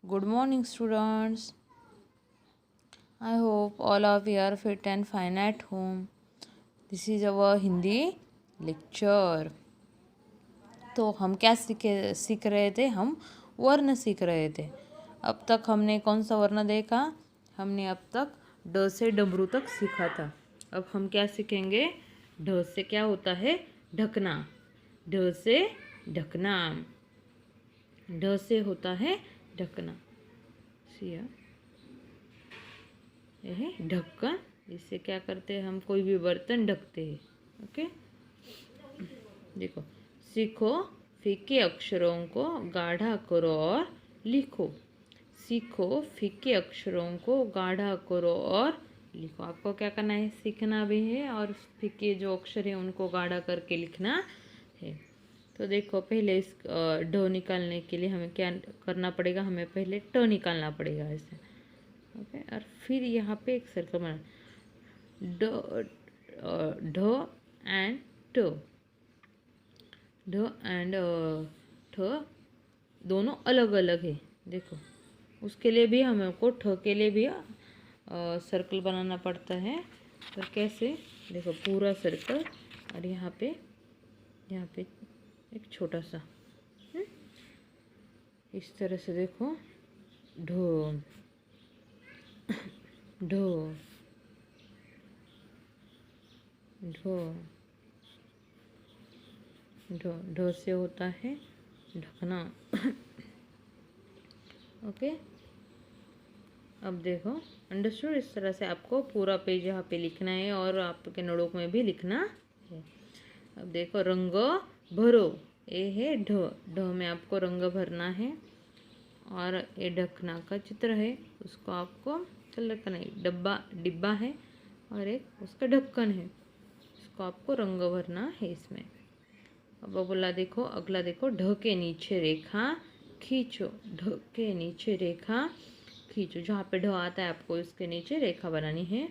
Good morning, students. I hope all of you are fit and fine at home. This is our Hindi lecture. तो हम क्या सीख रहे थे? हम वर्ण सीख रहे थे। अब तक हमने कौन सा वर्ण देखा? हमने अब तक ड से डमरू तक सीखा था। अब हम क्या सीखेंगे? ढ से क्या होता है? ढकना। ढ से ढकना। ढ से होता है ढकना। सिया यह है ढक्कन। इससे क्या करते हैं? हम कोई भी बर्तन ढकते हैं। ओके, देखो, सीखो फीके अक्षरों को गाढ़ा करो और लिखो। सीखो फीके अक्षरों को गाढ़ा करो और लिखो। आपको क्या करना है? सीखना भी है और फीके जो अक्षर है उनको गाढ़ा करके लिखना है। तो देखो, पहले इस ढ निकालने के लिए हमें क्या करना पड़ेगा? हमें पहले ट निकालना पड़ेगा ऐसे। ओके, और फिर यहाँ पे एक सर्कल बना, ढ एंड ट। ढ एंड ठ दोनों अलग अलग है। देखो, उसके लिए भी हमको ठ के लिए भी सर्कल बनाना पड़ता है। तो कैसे? देखो, पूरा सर्कल और यहाँ पे एक छोटा सा इस तरह से। देखो, ढ ढ ढ ढ ढ से होता है ढकना। ओके, अब देखो, अंडरस्टूड? इस तरह से आपको पूरा पेज यहाँ पे लिखना है और आपके नोटबुक में भी लिखना है। अब देखो, रंग भरो। ए है ढ। ढ में आपको रंग भरना है और ये ढकना का चित्र है, उसको आपको कलर करना है। डिब्बा है और एक उसका ढक्कन है, उसको आपको रंग भरना है इसमें। अब बोला, देखो अगला, देखो, ढ के नीचे रेखा खींचो। ढ के नीचे रेखा खींचो। जहाँ पे ढ आता है आपको इसके नीचे रेखा बनानी है।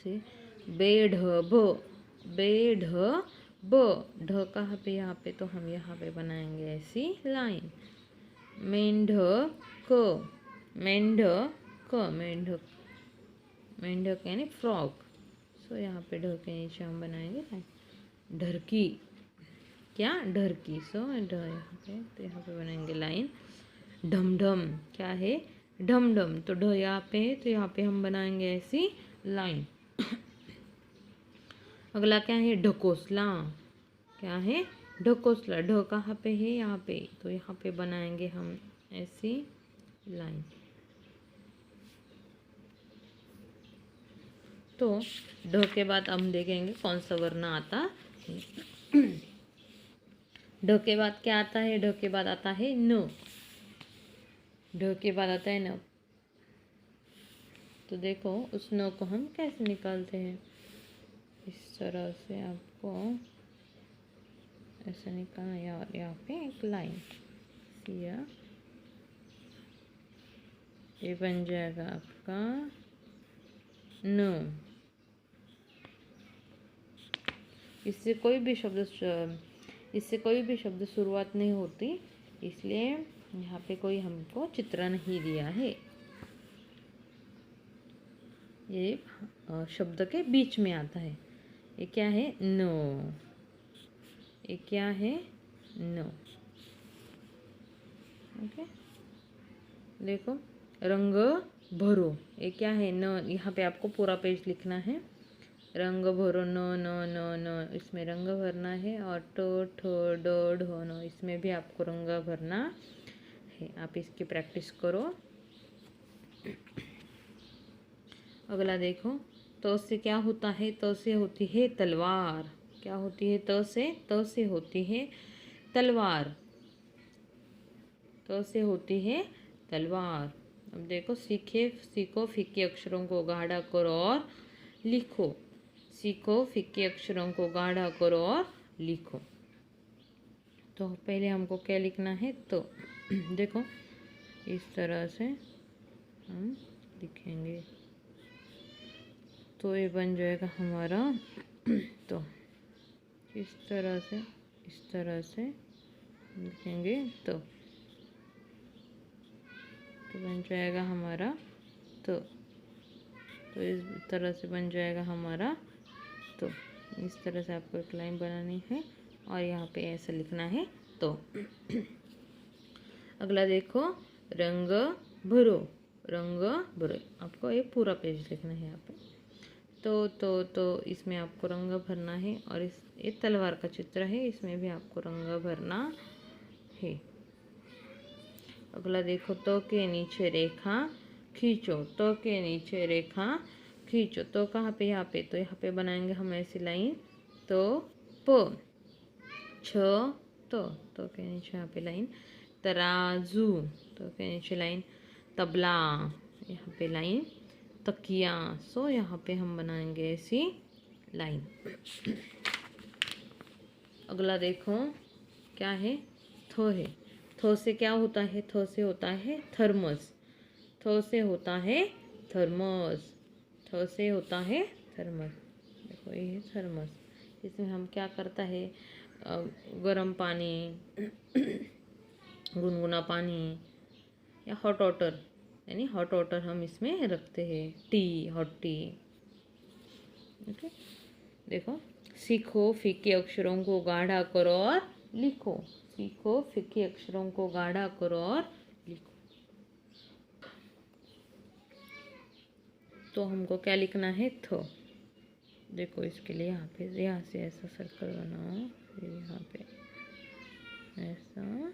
से बेढ ब, बेढ ब। ढ कहाँ पे? यहाँ पे। तो हम यहाँ पे बनाएंगे ऐसी लाइन। मेंढक, मेंढक, मेंढक, मेंढक यानी फ्रॉक। सो यहाँ पे ढ के नीचे हम बनाएंगे लाइन। ढरकी, क्या? ढरकी। सो ढ यहाँ पे, तो यहाँ पे बनाएंगे लाइन। ढमढम, क्या है? ढमढम। तो ढ यहाँ पे है, तो यहाँ पे हम बनाएंगे ऐसी लाइन। अगला क्या है? ढकोसला। क्या है? ढकोसला। ढ कहाँ पे है? यहाँ पे। तो यहाँ पे बनाएंगे हम ऐसी लाइन। तो ढ के बाद हम देखेंगे कौन सा वर्ण आता है। ढ के बाद क्या आता है? ढ के बाद आता है न। ढ के बाद आता है न। तो देखो, उस न को हम कैसे निकालते हैं? इस तरह से आपको ऐसा निकालना। यहाँ पे एक लाइन सिया, ये बन जाएगा आपका न। इससे कोई भी शब्द शुरुआत नहीं होती, इसलिए यहाँ पे कोई हमको चित्र नहीं दिया है। ये शब्द के बीच में आता है। ये क्या है? नो। ये क्या है? नो। ओके, देखो, रंग भरो। ये क्या है? न। यहाँ पे आपको पूरा पेज लिखना है। रंग भरो, न न न न, इसमें रंग भरना है। और ट ठ ड ढ न, इसमें भी आपको रंग भरना है। आप इसकी प्रैक्टिस करो। अगला देखो, त से क्या होता है? त से होती है तलवार। क्या होती है? त से होती है तलवार। त से होती है तलवार। अब देखो, सीखो फीके अक्षरों को गाढ़ा करो और लिखो। सीखो फीके अक्षरों को गाढ़ा करो और लिखो। तो पहले हमको क्या लिखना है? तो देखो, इस तरह से हम लिखेंगे तो ये बन जाएगा हमारा तो इस तरह से लिखेंगे। तो तो बन जाएगा हमारा तो इस तरह से बन जाएगा हमारा तो। इस तरह से आपको एक लाइन बनानी है और यहाँ पे ऐसा लिखना है तो। अगला देखो, रंग भरो, रंग भरो, आपको ये पूरा पेज लिखना है यहाँ पे। तो इसमें आपको रंग भरना है और इस ये तलवार का चित्र है, इसमें भी आपको रंग भरना है। अगला देखो, तो के नीचे रेखा खींचो, तो के नीचे रेखा खींचो, तो कहाँ पे, यहाँ पे, तो यहाँ पे बनाएंगे हम ऐसी लाइन तो प छ तो के नीचे यहाँ पे लाइन तराजू, तो के नीचे लाइन तबला, यहाँ पे लाइन तकिया, सो यहाँ पे हम बनाएंगे ऐसी लाइन। अगला देखो क्या है, थो है, थो से क्या होता है, थो से होता है थर्मस, थो से होता है थर्मस, थो से होता है थर्मस। देखो ये है थर्मस, इसमें हम क्या करता है, गर्म पानी, गुनगुना पानी या हॉट वाटर, यानी हॉट वाटर हम इसमें रखते हैं, टी, हॉट टी। ओके, देखो, सीखो फीके अक्षरों को गाढ़ा करो और लिखो, सीखो फीके अक्षरों को गाढ़ा करो और लिखो। तो हमको क्या लिखना है, थो। देखो इसके लिए यहाँ से ऐसा सर्कल बनाओ, यहाँ पे ऐसा,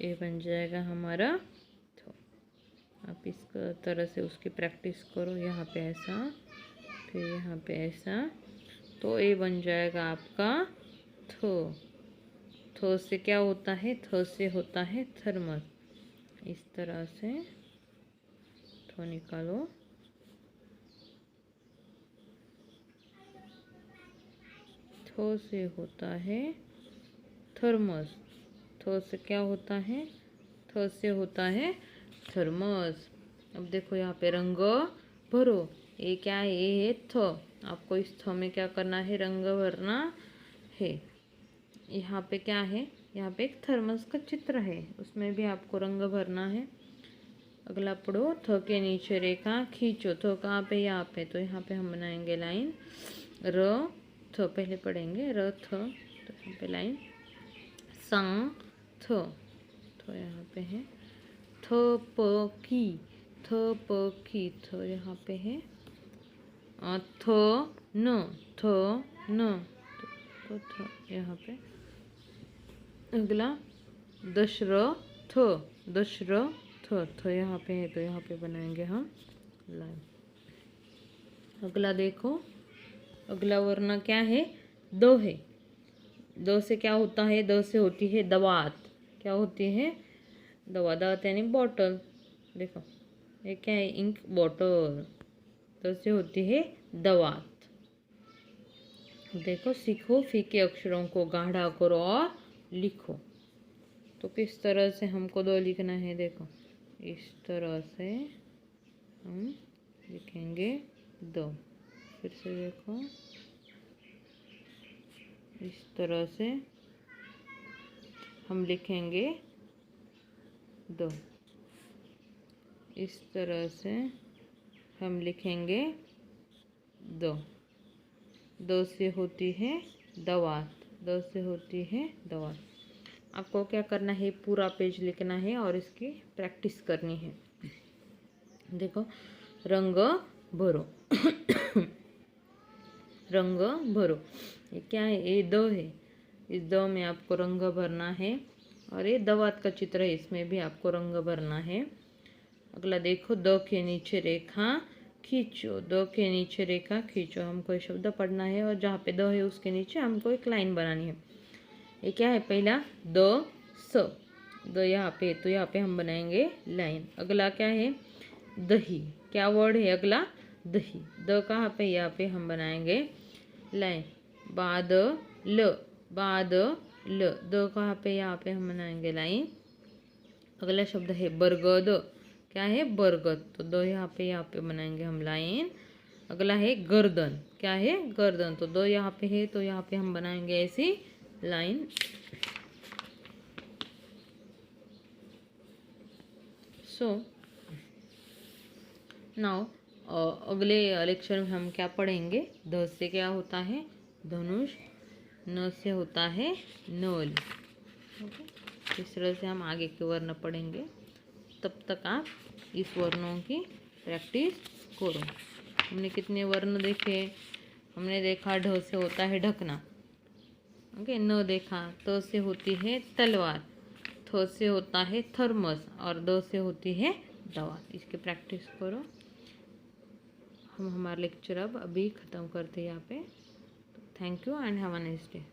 ये बन जाएगा हमारा थो। आप इस तरह से उसकी प्रैक्टिस करो, यहाँ पे ऐसा, फिर यहाँ पे ऐसा, तो ये बन जाएगा आपका थो। थो से क्या होता है, थो से होता है थर्मस। इस तरह से थो निकालो, थो से होता है थर्मस, थो से क्या होता है, थो से होता है थर्मस। अब देखो यहाँ पे रंग भरो, ये क्या है, ये है थो, आपको इस थो में क्या करना है, रंग भरना है। यहाँ पे क्या है, यहाँ पे एक थर्मस का चित्र है, उसमें भी आपको रंग भरना है। अगला पढ़ो, थो के नीचे रेखा खींचो, थो कहाँ पे, यहाँ पे, तो यहाँ पे हम बनाएंगे लाइन र थो, पहले पढ़ेंगे र थ, तो यहाँ पे लाइन संग थो, तो यहाँ पे है थो प की, थो प की, थो यहाँ पे है थो न, थो न, तो थो यहाँ पे। अगला दशरथ, दशरथ, थो यहाँ पे है, तो यहाँ पे बनाएंगे हम लाइन। अगला देखो, अगला वर्ण क्या है, दो है, दो से क्या होता है, दो से होती है दवात, क्या होती है, दवा, दावत यानी बॉटल। देखो ये क्या है, इंक बॉटल, दो से होती है दवात। देखो, सीखो फीके अक्षरों को गाढ़ा करो और लिखो, तो किस तरह से हमको दो लिखना है, देखो इस तरह से हम लिखेंगे दो। फिर से देखो, इस तरह से हम लिखेंगे दो, इस तरह से हम लिखेंगे दो, दो से होती है दवात, दो से होती है दवात। आपको क्या करना है, पूरा पेज लिखना है और इसकी प्रैक्टिस करनी है। देखो, रंग भरो, रंग भरो, ये क्या है, ये दो है, इस दो में आपको रंग भरना है और ये दवात का चित्र है, इसमें भी आपको रंग भरना है। अगला देखो, दो के नीचे रेखा खींचो, दो के नीचे रेखा खींचो, हमको ये शब्द पढ़ना है और जहाँ पे दो है उसके नीचे हमको एक लाइन बनानी है। ये क्या है, पहला दो स, दो यहाँ पे, तो यहाँ पे हम बनाएंगे लाइन। अगला क्या है, दही, क्या वर्ड है अगला, दही, द कहाँ पे, यहाँ पे हम बनाएंगे लाइन। बाद ल, बाद ल, दो कहाँ पे, यहाँ पे हम बनाएंगे लाइन। अगला शब्द है बरगद, क्या है, बरगद, तो दो यहाँ पे बनाएंगे हम लाइन। अगला है गर्दन, क्या है, गर्दन, तो दो यहाँ पे है, तो यहाँ पे हम बनाएंगे ऐसी लाइन। सो नाउ अगले लेक्चर में हम क्या पढ़ेंगे? ध से क्या होता है? धनुष। न से होता है नल। ओके, इस तरह से हम आगे के वर्ण पढ़ेंगे। तब तक आप इस वर्णों की प्रैक्टिस करो। हमने कितने वर्ण देखे? हमने देखा ढ से होता है ढकना। ओके, न देखा। त से होती है तलवार, थ से होता है थर्मस और द से होती है दवा। इसकी प्रैक्टिस करो। हम हमारा लेक्चर अब अभी ख़त्म करते हैं यहाँ पे। Thank you and have a nice day.